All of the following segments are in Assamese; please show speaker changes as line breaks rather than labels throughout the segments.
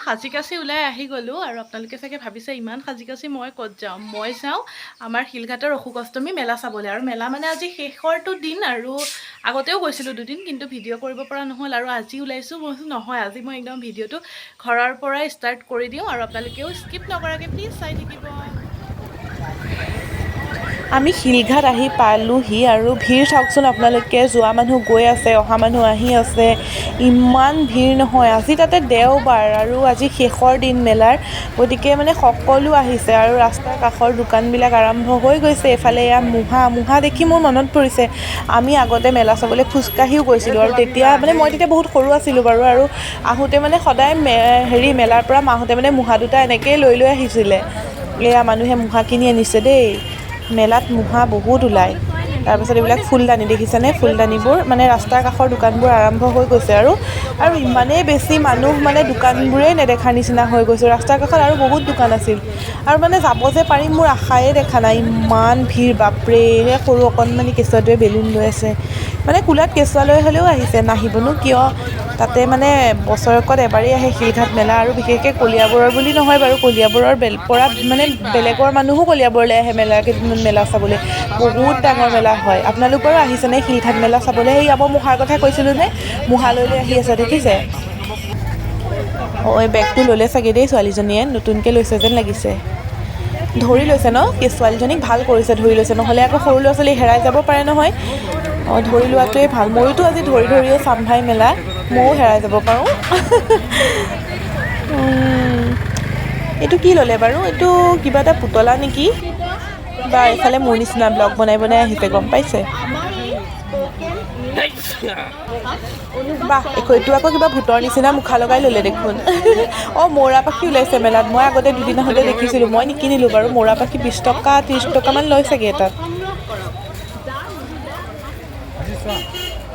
সাজি কাচি ওলাই আহি গ'লোঁ আৰু আপোনালোকে চাগে ভাবিছে ইমান সাজি কাচি মই ক'ত যাওঁ। মই যাওঁ আমাৰ শিলঘাটৰ অশোক অষ্টমী মেলা চাবলৈ। আৰু মেলা মানে আজি শেষৰটো দিন আৰু আগতেও গৈছিলোঁ দুদিন, কিন্তু ভিডিঅ' কৰিব পৰা নহ'ল। আৰু আজি ওলাইছোঁ, মই নহয় আজি মই একদম ভিডিঅ'টো ঘৰৰ পৰাই ষ্টাৰ্ট কৰি দিওঁ আৰু আপোনালোকেও স্কিপ নকৰাকৈ প্লিজ চাই থাকিব। আমি শিলঘাট আহি পালোহি আৰু ভিৰ চাওকচোন আপোনালোকে, যোৱা মানুহ গৈ আছে, অহা মানুহ আহি আছে, ইমান ভিৰ নহয়। আজি তাতে দেওবাৰ আৰু আজি শেষৰ দিন মেলাৰ, গতিকে মানে সকলো আহিছে আৰু ৰাস্তাৰ কাষৰ দোকানবিলাক আৰম্ভ হৈ গৈছে। এফালে এয়া মুহা দেখি মোৰ মনত পৰিছে, আমি আগতে মেলা চাবলৈ খোজকাঢ়িও গৈছিলোঁ আৰু তেতিয়া মানে মই তেতিয়া বহুত সৰু আছিলোঁ বাৰু, আৰু আহোঁতে মানে সদায় মেলাৰ পৰা মাহঁতে মানে মুহা দুটা এনেকৈয়ে লৈ আহিছিলে। এয়া মানুহে মুহা কিনি আনিছে দেই। মেলাত মুহা বহুত ওলায়। তাৰপিছত এইবিলাক ফুলদানি দেখিছেনে, ফুলদানিবোৰ মানে ৰাস্তাৰ কাষৰ দোকানবোৰ আৰম্ভ হৈ গৈছে আৰু ইমানেই বেছি মানুহ মানে দোকানবোৰেই নেদেখাৰ নিচিনা হৈ গৈছে। ৰাস্তাৰ কাষত আৰু বহুত দোকান আছিল আৰু মানে যাব যে পাৰিম মোৰ আশায়ে দেখা নাই, ইমান ভিৰ বাপৰে। সেই সৰু অকণমানি কেঁচুৱাটোৱে বেলুন লৈ আছে, মানে কোলাত কেঁচুৱা লৈ হ'লেও আহিছে, নাহিবনো কিয়। তাতে মানে বছৰেকত এবাৰেই আহে শিলঘাট মেলা, আৰু বিশেষকৈ কলিয়াবৰৰ বুলি নহয় বাৰু, কলিয়াবৰৰ পৰা মানে বেলেগৰ মানুহো কলিয়াবৰলৈ আহে কেইদিনমান মেলা চাবলৈ। বহুত ডাঙৰ মেলা হয়। আপোনালোক বাৰু আহিছেনে শিলঘাট মেলা চাবলৈ? সেই মই মুহাৰ কথা কৈছিলোঁ নে, মুহা লৈ আহি আছে দেখিছে। এই বেগটো ল'লে চাগে দেই ছোৱালীজনীয়ে, নতুনকৈ লৈছে যেন লাগিছে। ধৰি লৈছে ন, ছোৱালীজনীক ভাল কৰিছে ধৰি লৈছে, নহ'লে আকৌ সৰু ল'ৰা ছোৱালী হেৰাই যাব পাৰে নহয়। ধৰি লোৱাটোৱে ভাল। ময়োতো আজি ধৰিয়ে চাম ভাই মেলা, ময়ো হেৰাই যাব পাৰোঁ। এইটো কি ল'লে বাৰু? এইটো কিবা এটা পুতলা নেকি? বা এইফালে মোৰ নিচিনা ব্লগ বনাই আহিছে, গম পাইছে? বাহ, এইটো আকৌ কিবা ভূতৰ নিচিনা মুখা লগাই ল'লে দেখোন। মৌৰা পাখি ওলাইছে মেলাত। মই আগতে দুদিন আহোঁতে দেখিছিলোঁ, মই নিকিনিলোঁ বাৰু। মৌৰা পাখি 20 টকা 30 টকামান লয় চাগে এটাত।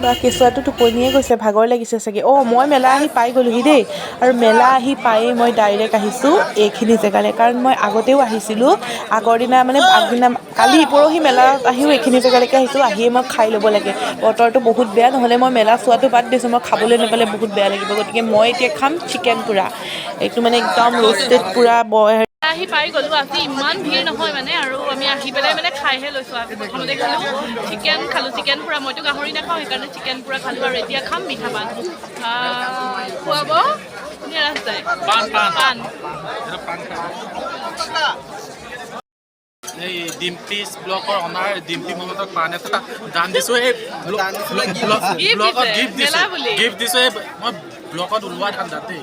বা কেঁচুৱাটো টোপনিয়ে গৈছে, ভাগৰ লাগিছে চাগে। মই মেলা আহি পাই গ'লোহি দেই, আৰু মেলা আহি পায়েই মই ডাইৰেক্ট আহিছোঁ এইখিনি জেগালৈ, কাৰণ মই আগতেও আহিছিলোঁ। আগৰ দিনা মানে আগদিনা কালি পৰহি মেলাত আহিও এইখিনি জেগালৈকে আহিছোঁ। আহিয়ে মই খাই ল'ব লাগে। বতৰটো বহুত বেয়া, নহ'লে মই মেলা চোৱাটো বাদ দিছোঁ, মই খাবলৈ নাপালে বহুত বেয়া লাগিব। গতিকে মই এতিয়া খাম চিকেন পোৰা, এইটো মানে একদম ৰোষ্টেড পোৰা আহি পাই গ'লোঁ। আজি ইমান ভিৰ নহয় মানে, আৰু আমি আহি পেলাই মানে খাইহে লৈছোঁ। আজি প্ৰথমতে খালোঁ চিকেন পোৰা, মইতো গাহৰি নাখাওঁ, সেইকাৰণে চিকেন পোৰা খালোঁ। আৰু এতিয়া খাম মিঠা পান। খুৱাব ধুনীয়া ৰাস্তাই পান।
এই ডিম্পিছ ব্লকৰ অনাৰ ডিম্পি মহন্তক পান এটা দান দিছোঁ। এই ব্লকত গিফ্ট দিছোঁ। এই মই ব্লকত ওলোৱা ঠাণ্ডাত দেই,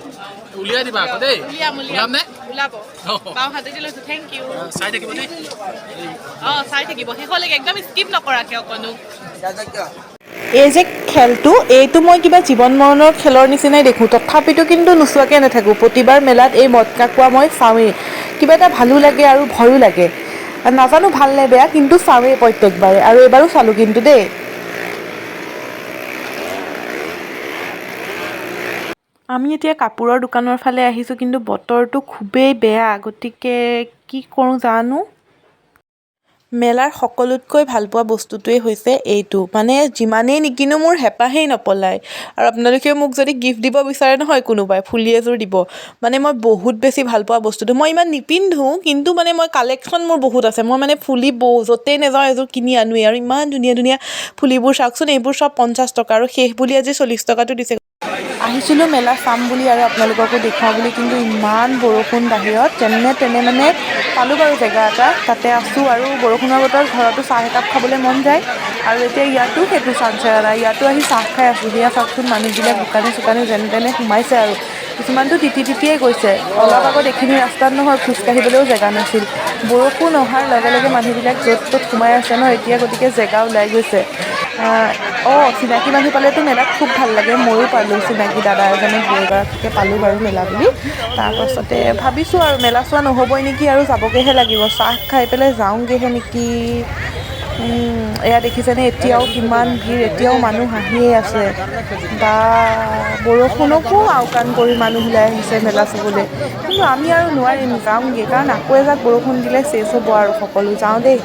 উলিয়াই দিবা আকৌ দেই। ওলাম নে?
ওলাব, বাওঁ হাতেদি লৈছোঁ। Thank you.
চাই থাকিব দেই।
চাই থাকিব শেষলৈকে, একদম স্কিপ নকৰাকৈ অকণো।
এই যে খেলটো, এইটো মই কিবা জীৱন মৰণৰ খেলৰ নিচিনাই দেখোঁ, তথাপিতো কিন্তু নোচোৱাকৈ নাথাকোঁ। প্ৰতিবাৰ মেলাত এই মটকা কোৱা মই চাওঁৱেই। কিবা এটা ভালো লাগে আৰু ভয়ো লাগে, নাজানো ভাল নে বেয়া, কিন্তু চাওঁৱেই প্ৰত্যেকবাৰে, আৰু এইবাৰো চালোঁ কিন্তু দেই। আমি এতিয়া কাপোৰৰ দোকানৰ ফালে আহিছোঁ, কিন্তু বতৰটো খুবেই বেয়া, গতিকে কি কৰোঁ জানো। মেলাৰ সকলোতকৈ ভালপোৱা বস্তুটোৱেই হৈছে এইটো, মানে যিমানেই নিকিনো মোৰ হেঁপাহেই নপলায়। আৰু আপোনালোকেও মোক যদি গিফ্ট দিব বিচাৰে নহয়, কোনোবাই ফুলি এযোৰ দিব, মানে মই বহুত বেছি ভালপোৱা বস্তুটো। মই ইমান নিপিন্ধোঁ, কিন্তু মানে মই কালেকশ্যন মোৰ বহুত আছে। মই মানে ফুলি য'তেই নাযাওঁ এযোৰ কিনি আনোৱেই, আৰু ইমান ধুনীয়া ধুনীয়া ফুলিবোৰ চাওকচোন। এইবোৰ চব 50 টকা, আৰু শেষ বুলি আজি 40 টকাটো দিছে। আহিছিলোঁ মেলা চাম বুলি আৰু আপোনালোককো দেখুৱাওঁ বুলি, কিন্তু ইমান বৰষুণ বাহিৰত, যেনে তেনে মানে পালোঁ বাৰু জেগা এটা, তাতে আছোঁ। আৰু বৰষুণৰ বতৰত ঘৰতো চাহ একাপ খাবলৈ মন যায়, আৰু এতিয়া ইয়াতো সেইটো চান্স এৰা নাই। ইয়াতো আহি চাহ খাই আছোঁ। সেয়া চাওকচোন, মানুহবিলাক দোকানে চোকানে যেনে তেনে সোমাইছে, আৰু কিছুমানতো তিতিয়ে গৈছে। অলপ আগত এইখিনি ৰাস্তাত নহয় খোজকাঢ়িবলৈও জেগা নাছিল। বৰষুণ অহাৰ লগে লগে মানুহবিলাক য'ত ত'ত সোমাই আছে ন এতিয়া, গতিকে জেগা ওলাই গৈছে। চিনাকি মানুহ পালেতো মেলাত খুব ভাল লাগে। ময়ো পালোঁ, চিনাকি দাদা এজনে বৌ এগৰাকীকে পালোঁ বাৰু মেলা বুলি। তাৰপাছতে ভাবিছোঁ আৰু মেলা চোৱা নহ'বই নেকি, আৰু যাবগৈহে লাগিব। চাহ খাই পেলাই যাওঁগৈহে নেকি। এয়া দেখিছেনে, এতিয়াও কিমান ভিৰ, এতিয়াও মানুহ আহিয়ে আছে। বা বৰষুণকো আওকাণ কৰি মানুহ ওলাই আহিছে মেলা চাবলৈ। কিন্তু আমি আৰু নোৱাৰিম, যাওঁগৈ, কাৰণ আকৌ এজাক বৰষুণ দিলে চেচ হ'ব আৰু সকলো। যাওঁ দেই।